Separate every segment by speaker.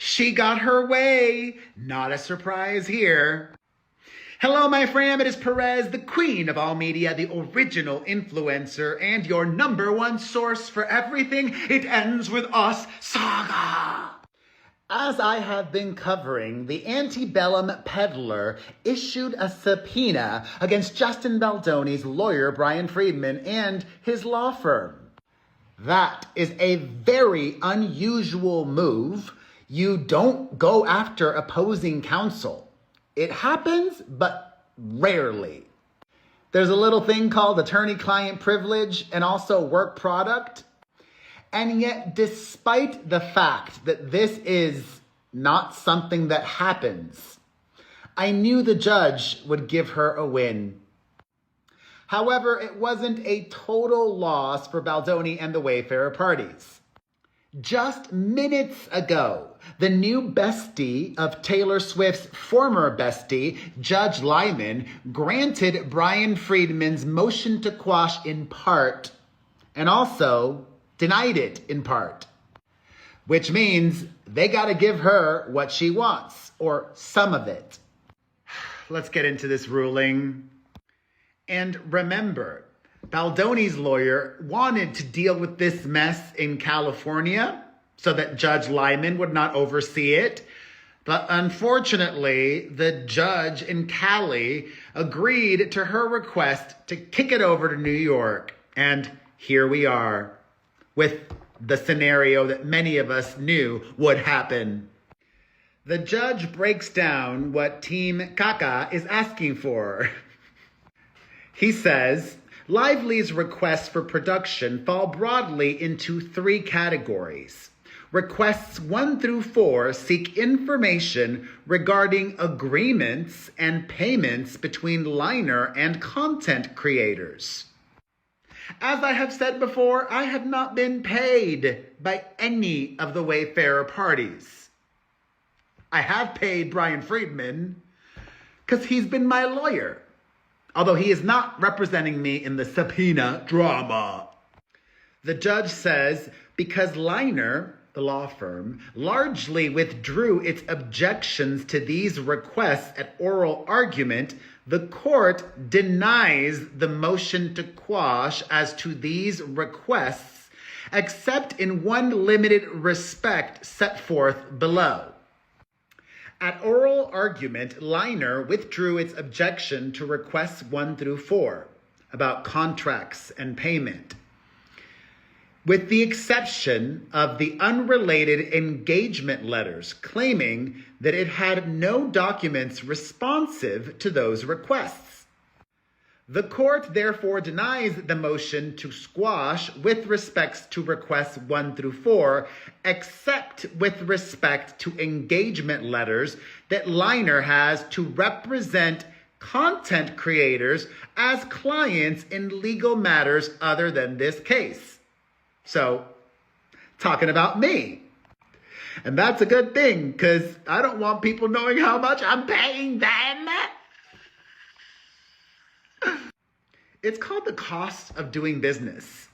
Speaker 1: She got her way. Not a surprise here. Hello, my fam. It is Perez, the queen of all media, the original influencer, and your #1 source for everything It Ends With Us saga. As I have been covering, the antebellum peddler issued a subpoena against Justin Baldoni's lawyer, Brian Friedman, and his law firm. That is a very unusual move. You don't go after opposing counsel. It happens, but rarely. There's a little thing called attorney-client privilege and also work product. And yet, despite the fact that this is not something that happens, I knew the judge would give her a win. However, it wasn't a total loss for Baldoni and the Wayfarer parties. Just minutes ago, the new bestie of Taylor Swift's former bestie, Judge Lyman, granted Brian Friedman's motion to quash in part, and also denied it in part. Which means they gotta give her what she wants, or some of it. Let's get into this ruling. And remember, Baldoni's lawyer wanted to deal with this mess in California so that Judge Lyman would not oversee it. But unfortunately, the judge in Cali agreed to her request to kick it over to New York. And here we are with the scenario that many of us knew would happen. The judge breaks down what Team Caca is asking for. He says, Lively's requests for production fall broadly into 3 categories. Requests 1 through 4 seek information regarding agreements and payments between liner and content creators. As I have said before, I have not been paid by any of the Wayfarer parties. I have paid Brian Friedman because he's been my lawyer, although he is not representing me in the subpoena drama. The judge says because Liner, the law firm, largely withdrew its objections to these requests at oral argument, the court denies the motion to quash as to these requests, except in one limited respect set forth below. At oral argument, Liner withdrew its objection to requests 1 through 4 about contracts and payment, with the exception of the unrelated engagement letters, claiming that it had no documents responsive to those requests. The court therefore denies the motion to squash with respects to requests 1 through 4, except with respect to engagement letters that Liner has to represent content creators as clients in legal matters other than this case. So, talking about me. And that's a good thing, because I don't want people knowing how much I'm paying them. It's called the cost of doing business.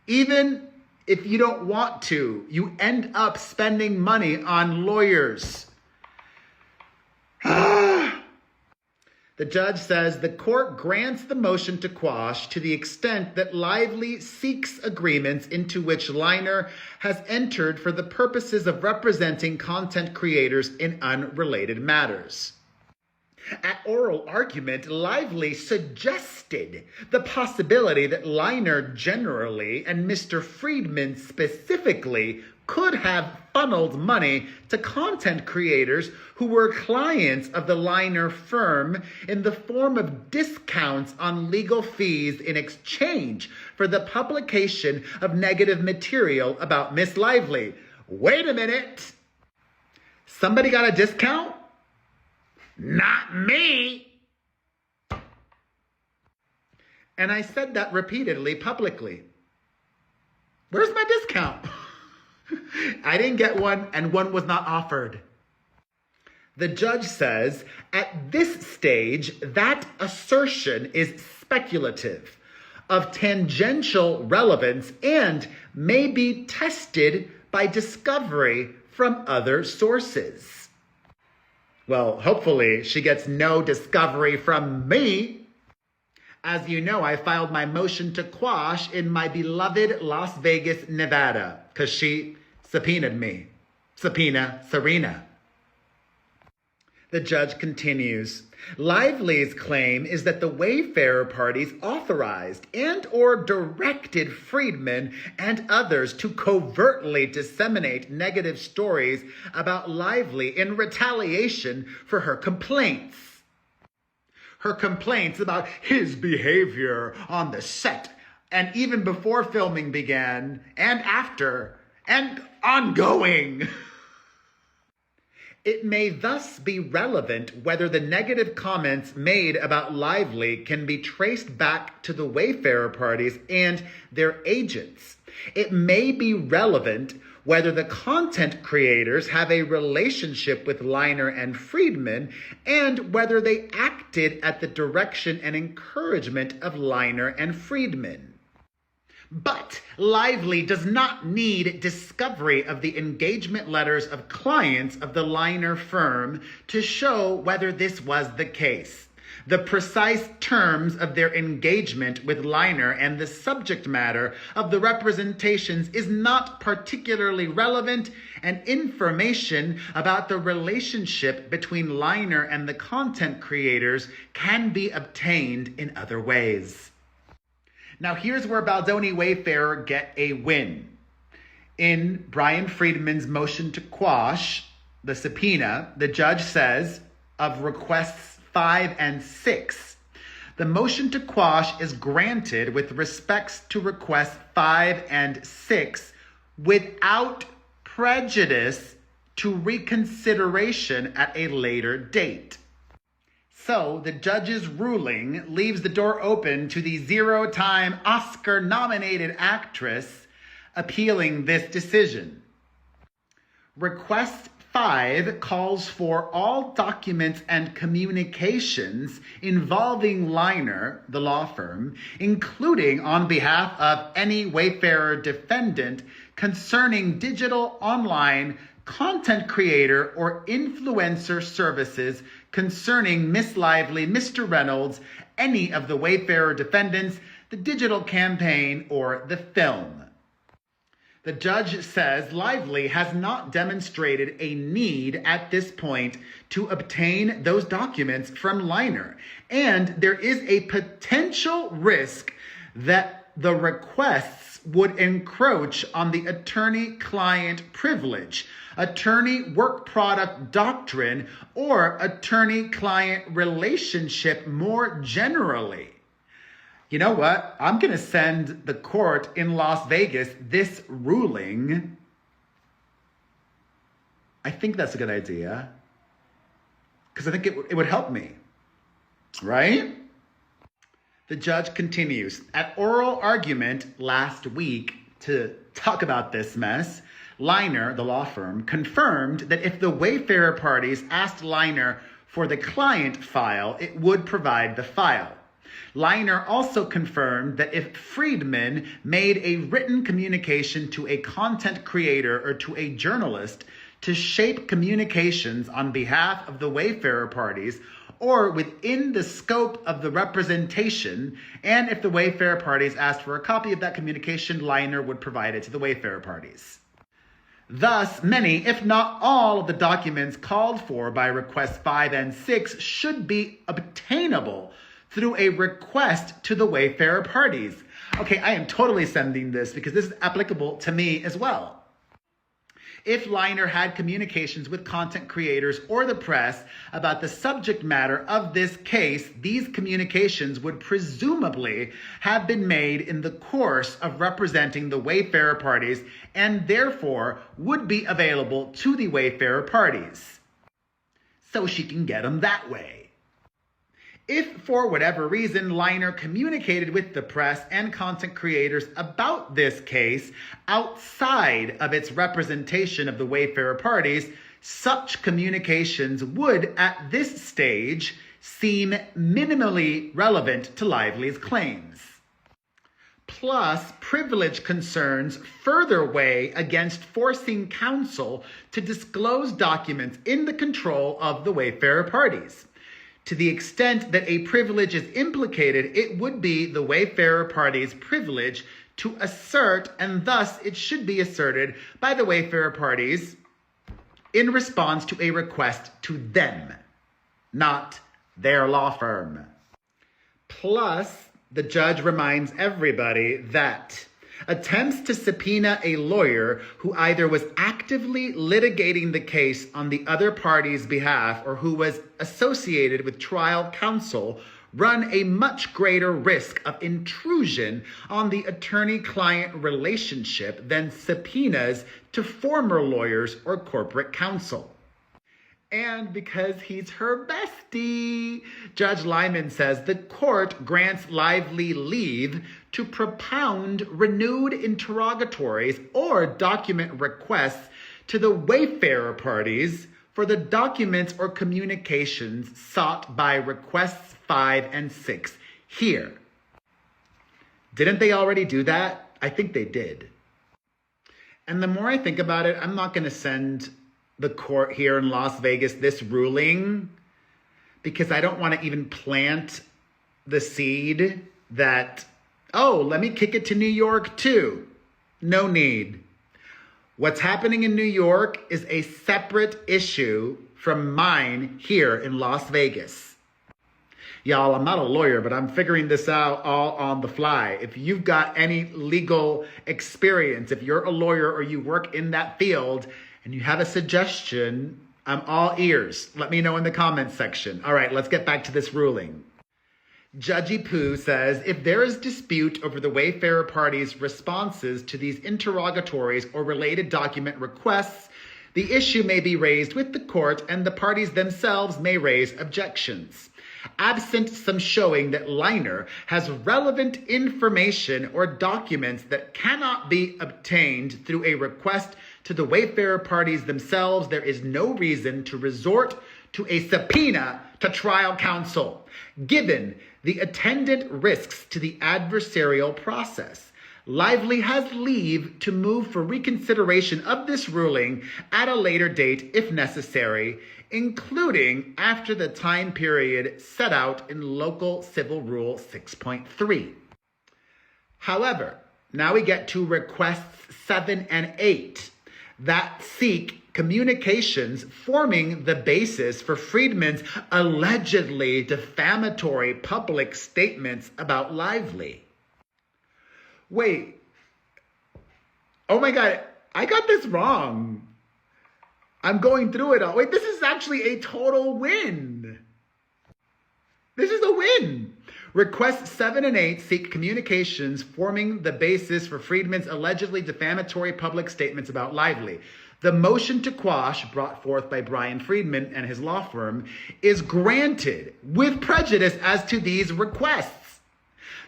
Speaker 1: Even if you don't want to, you end up spending money on lawyers. The judge says the court grants the motion to quash to the extent that Lively seeks agreements into which Liner has entered for the purposes of representing content creators in unrelated matters. At oral argument, Lively suggested the possibility that Liner generally and Mr. Friedman specifically could have funneled money to content creators who were clients of the Liner firm in the form of discounts on legal fees in exchange for the publication of negative material about Miss Lively. Wait a minute. Somebody got a discount? Not me. And I said that repeatedly publicly. Where's my discount? I didn't get one, and one was not offered. The judge says, at this stage, that assertion is speculative, of tangential relevance, and may be tested by discovery from other sources. Well, hopefully she gets no discovery from me. As you know, I filed my motion to quash in my beloved Las Vegas, Nevada, because she subpoenaed me. Subpoena Serena. The judge continues. Lively's claim is that the Wayfarer parties authorized and or directed Friedman and others to covertly disseminate negative stories about Lively in retaliation for her complaints. Her complaints about his behavior on the set, and even before filming began, and after, and ongoing. It may thus be relevant whether the negative comments made about Lively can be traced back to the Wayfarer parties and their agents. It may be relevant whether the content creators have a relationship with Liner and Friedman, and whether they acted at the direction and encouragement of Liner and Friedman. But Lively does not need discovery of the engagement letters of clients of the Liner firm to show whether this was the case. The precise terms of their engagement with Liner and the subject matter of the representations is not particularly relevant, and information about the relationship between Liner and the content creators can be obtained in other ways. Now here's where Baldoni Wayfarer get a win. In Brian Friedman's motion to quash the subpoena, the judge says of requests 5 and 6, the motion to quash is granted with respects to requests 5 and 6 without prejudice to reconsideration at a later date. So the judge's ruling leaves the door open to the 0-time Oscar-nominated actress appealing this decision. Request 5 calls for all documents and communications involving Liner, the law firm, including on behalf of any Wayfarer defendant concerning digital, online, content creator, or influencer services concerning Miss Lively, Mr. Reynolds, any of the Wayfarer defendants, the digital campaign, or the film. The judge says Lively has not demonstrated a need at this point to obtain those documents from Liner, and there is a potential risk that the requests would encroach on the attorney-client privilege, attorney work product doctrine, or attorney-client relationship more generally. You know what? I'm going to send the court in Las Vegas this ruling. I think that's a good idea, because I think it would help me, right? The judge continues. At oral argument last week to talk about this mess, Liner, the law firm, confirmed that if the Wayfarer parties asked Liner for the client file, it would provide the file. Liner also confirmed that if Friedman made a written communication to a content creator or to a journalist to shape communications on behalf of the Wayfarer parties, or within the scope of the representation, and if the Wayfarer parties asked for a copy of that communication, Liner would provide it to the Wayfarer parties. Thus, many, if not all, of the documents called for by requests 5 and 6 should be obtainable through a request to the Wayfarer parties. Okay, I am totally sending this because this is applicable to me as well. If Liner had communications with content creators or the press about the subject matter of this case, these communications would presumably have been made in the course of representing the Wayfarer parties and therefore would be available to the Wayfarer parties. So she can get them that way. If, for whatever reason, Liner communicated with the press and content creators about this case outside of its representation of the Wayfarer parties, such communications would, at this stage, seem minimally relevant to Lively's claims. plus privilege concerns further weigh against forcing counsel to disclose documents in the control of the wayfarer parties. To the extent that a privilege is implicated, it would be the wayfarer party's privilege to assert, and thus it should be asserted by the wayfarer parties in response to a request to them, not their law firm. Plus, the judge reminds everybody that attempts to subpoena a lawyer who either was actively litigating the case on the other party's behalf or who was associated with trial counsel run a much greater risk of intrusion on the attorney-client relationship than subpoenas to former lawyers or corporate counsel. And because he's her bestie, Judge Lyman says the court grants Lively leave to propound renewed interrogatories or document requests to the wayfarer parties for the documents or communications sought by requests 5 and 6 here. Didn't they already do that? I think they did. And the more I think about it, I'm not going to send the court here in Las Vegas this ruling because I don't want to even plant the seed that, oh, let me kick it to New York too. No need. What's happening in New York is a separate issue from mine here in Las Vegas. Y'all, I'm not a lawyer, but I'm figuring this out all on the fly. If you've got any legal experience, if you're a lawyer or you work in that field and you have a suggestion, I'm all ears. Let me know in the comments section. All right, let's get back to this ruling. Judgy Poo says, if there is dispute over the wayfarer party's responses to these interrogatories or related document requests, the issue may be raised with the court and the parties themselves may raise objections. Absent some showing that Liner has relevant information or documents that cannot be obtained through a request to the wayfarer parties themselves, there is no reason to resort to a subpoena to trial counsel, given the attendant risks to the adversarial process. Lively has leave to move for reconsideration of this ruling at a later date if necessary, including after the time period set out in Local Civil Rule 6.3. However, now we get to requests 7 and 8 that seek communications forming the basis for Friedman's allegedly defamatory public statements about Lively. Wait. Oh my God, I got this wrong. I'm going through it all. Wait, this is actually a total win. This is a win. Requests 7 and 8 seek communications forming the basis for Friedman's allegedly defamatory public statements about Lively. The motion to quash, brought forth by Brian Friedman and his law firm, is granted with prejudice as to these requests.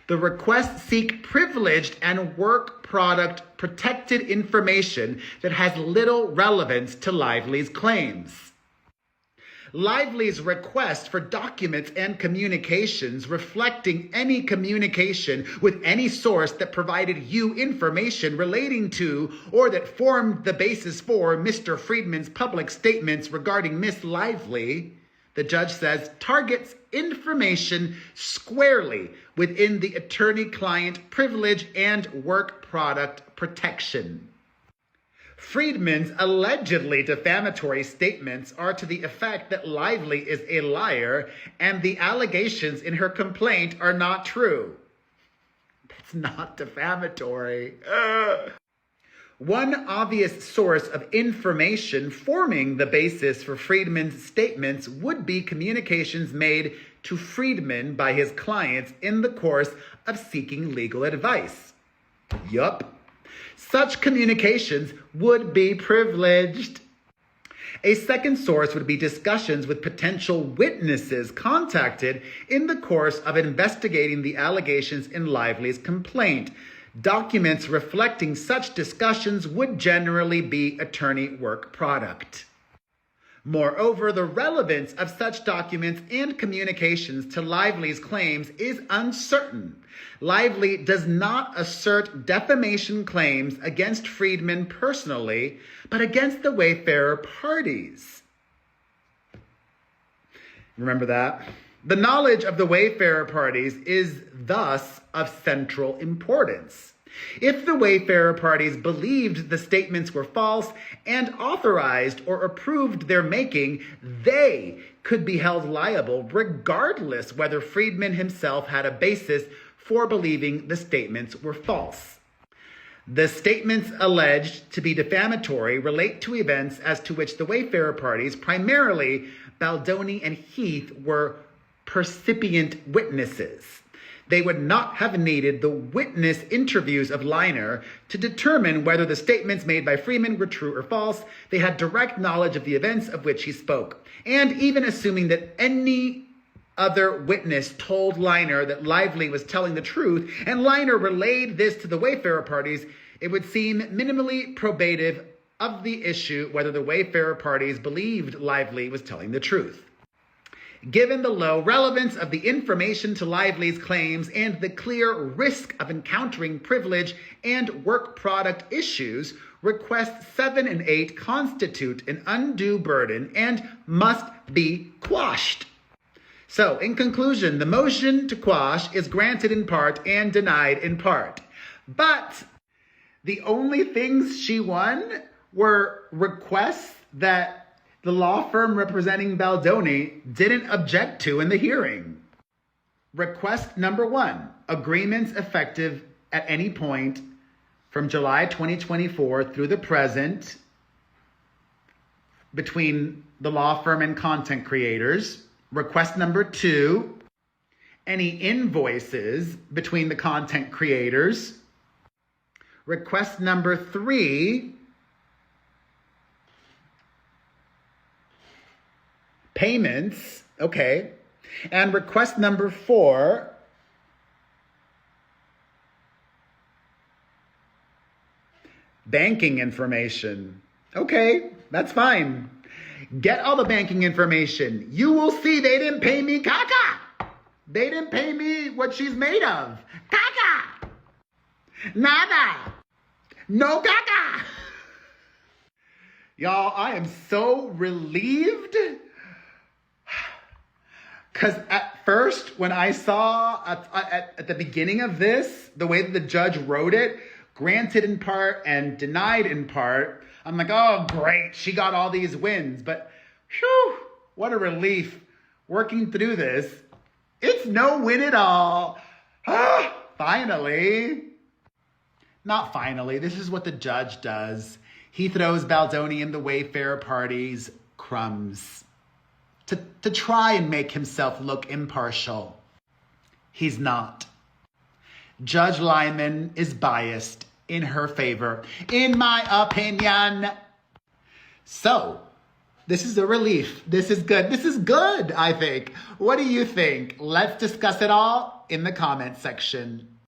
Speaker 1: The requests seek privileged and work product protected information that has little relevance to Lively's claims. Lively's request for documents and communications reflecting any communication with any source that provided you information relating to or that formed the basis for Mr. Friedman's public statements regarding Miss Lively, the judge says, targets information squarely within the attorney-client privilege and work product protection. Friedman's allegedly defamatory statements are to the effect that Lively is a liar and the allegations in her complaint are not true. That's not defamatory. One obvious source of information forming the basis for Friedman's statements would be communications made to Friedman by his clients in the course of seeking legal advice. Yup. Such communications would be privileged. A second source would be discussions with potential witnesses contacted in the course of investigating the allegations in Lively's complaint. Documents reflecting such discussions would generally be attorney work product. Moreover, the relevance of such documents and communications to Lively's claims is uncertain. Lively does not assert defamation claims against Friedman personally, but against the Wayfarer parties. Remember that? The knowledge of the Wayfarer parties is thus of central importance. If the Wayfarer parties believed the statements were false and authorized or approved their making, they could be held liable regardless whether Friedman himself had a basis for believing the statements were false. The statements alleged to be defamatory relate to events as to which the Wayfarer parties, primarily Baldoni and Heath, were percipient witnesses. They would not have needed the witness interviews of Liner to determine whether the statements made by Friedman were true or false. They had direct knowledge of the events of which he spoke. And even assuming that any other witness told Liner that Lively was telling the truth, and Liner relayed this to the Wayfarer parties, it would seem minimally probative of the issue whether the Wayfarer parties believed Lively was telling the truth. Given the low relevance of the information to Lively's claims and the clear risk of encountering privilege and work product issues, requests 7 and 8 constitute an undue burden and must be quashed. So, in conclusion, the motion to quash is granted in part and denied in part. But the only things she won were requests that the law firm representing Baldoni didn't object to in the hearing. Request number 1, agreements effective at any point from July 2024 through the present between the law firm and content creators. Request number 2, any invoices between the content creators. Request number 3, payments, okay. And request number 4, banking information. Okay, that's fine. Get all the banking information. You will see they didn't pay me caca. They didn't pay me what she's made of. Caca. Nada. No caca. Y'all, I am so relieved. Because at first, when I saw at the beginning of this, the way that the judge wrote it, granted in part and denied in part, I'm like, oh, great, she got all these wins. But whew, what a relief working through this. It's no win at all. Finally. Not finally. This is what the judge does. He throws Baldoni and the Wayfarer parties crumbs to try and make himself look impartial. He's not. Judge Lyman is biased in her favor, in my opinion. So, this is a relief. This is good. This is good, I think. What do you think? Let's discuss it all in the comment section.